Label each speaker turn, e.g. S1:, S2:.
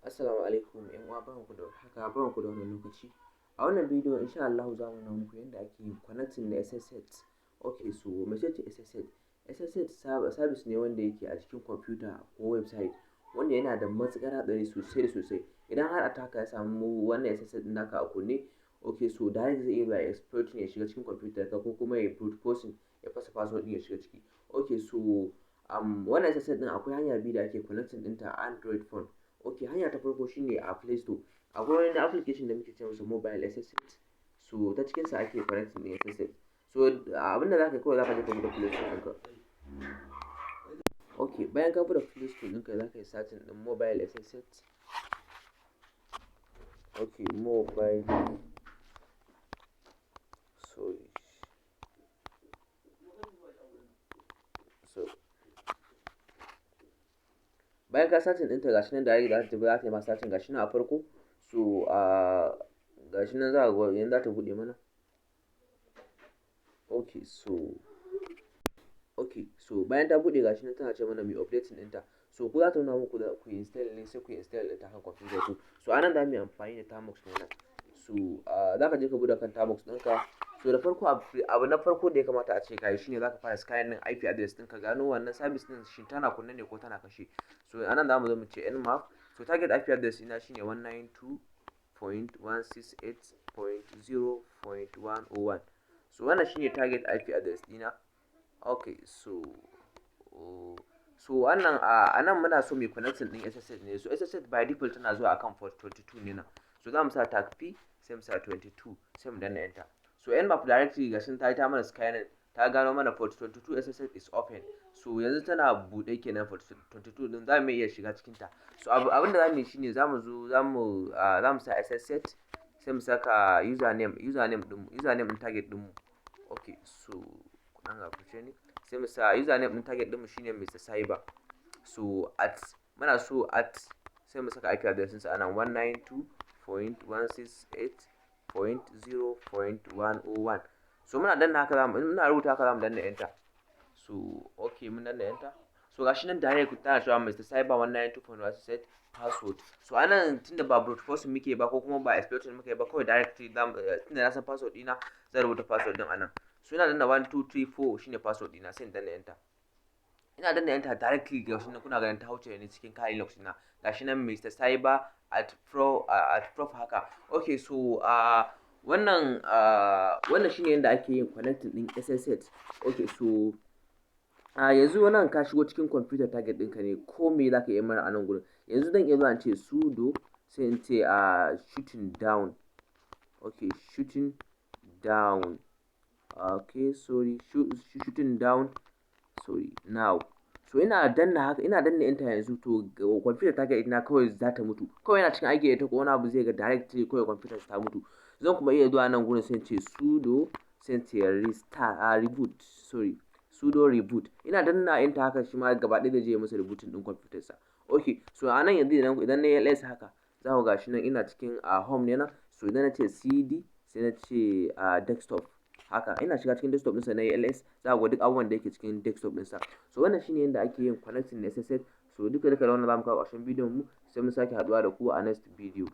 S1: Assalamu alaikum ƴan uwa, barkanku da haka, barkanku da wannan lokaci. A wannan bidiyo insha allahu za mu nuna muku yadda ake yin connecting na SSH. Okay, so mece ce SSH? SSH service ne wanda yake a cikin kwamfuta ko website wanda yana da matuƙar hatsari sosai da sosai. Idan har attacker ya samu wannan SSH ɗin naka a kunne, okay, so direct zai iya exploiting ya shiga cikin kwamfutar ka ko kuma ya brute forcing ya fasa password ɗin ya shiga ciki. Okay, so wannan SSH ɗin akwai hanya biyu da ake connecting ɗinta a Android phone. Okay, hanya ta farko shine a Play Store. Akwai wani application da muke ce masa mobile SSH. So ta cikin sa ake connecting din SSH. So abinda zaka kawai zaka je ka buɗe Play Store ɗinka. Okay, bayan ka buɗe Play Store ɗinka zaka yi searching din mobile SSH. Okay, mobile. Bayan ka searching ɗinta gashi nan direct za ta yi ma searching gashi nan a farko. So gashi nan za ka ga yanzu za ta buɗe mana. Okay, so bayan ta buɗe gashi nan tana ce mana mai updating ɗinta. So ku za ta nuna muku da ku install ne, sai ku install ɗinta kan computer ku. So anan za mu yi amfani da Termux ne nan. So za ka je ka buɗe kan Termux ɗinka. So da farko abu na farko da ya kamata a ce kai shine za ka fara scanning IP address ɗinka, gano wannan service ɗin shin tana kunne ne ko tana kashe. So anan za mu zo mu ce nmap. So target IP address ina shine 192.168.0.101. So wannan shine target IP address ɗina. Okay, so wannan anan muna so mu connecting din SSH ne. So SSH by default tana zuwa akan port 22 ne nan. So za mu sa tag P sai mu sa 22 sai mu danna enter. So nmap directory gashin ta yi ta mana scanning, ta gano mana port 22 SSH is open. So yanzu tana buɗe kenan port 22 din, za mu iya shiga cikin ta. So abinda za mu yi shine za mu sa SSH sai mu saka username din target din mu. Okay, so nan ga fice ne sai mu sa username din target din mu shine Mr. Cyber. So muna so sai mu saka IP address ɗinsa anan 192.168.0.101. so muna danna haka muna rubuta haka zamu danna enter. So okay, mun danna enter. So gashi nan direct tana cewa Mr. Cyber 192.168 password. So anan tunda ba brute force muke ba ko kuma ba exploiting muke ba, kawai directly tunda na san password ɗina zan rubuta password din anan. So ina danna 1234 shine password ɗina sai in danna enter. Ina danna enter directly gashi nan kuna ganin ta wuce ne cikin kayan logs ɗina. Gashi nan Mr. Cyber at prof haka. Okay, so wannan shine yanda ake yin connecting din SSH. Okay, so yanzu wannan ka shigo cikin computer target ɗinka ne, ko me zaka iya mana a nan gurin. Yanzu zan iya zuwa in ce sudo sai in ce shutting down. Okay, shutting down. Okay, sorry, shutting down. Sorry, now. So ina danna enter yanzu, to computer target ina kawai za ta mutu. Kawai yana cikin aiki ita ko wani abu zai ga directly kawai computer ta mutu. Zan kuma iya zuwa nan gurin sai in ce sudo sai in ce reboot. Sorry, sudo reboot. Ina danna enter haka shi ma gaba ɗaya zai je ya masa rebooting din computer sa. Okay, so anan yanzu idan na yi ls haka za ku ga shi nan ina cikin home ne nan. So idan na ce cd sai na ce desktop haka, ina shiga cikin desktop ɗinsa na yi ls, za ku ga duk abubuwan da yake cikin desktop ɗinsa. So wannan shine yadda ake yin connecting na SSH. So duka da wannan za mu kawo ƙarshen bidiyon mu, sai mun sake haɗuwa da ku a next video.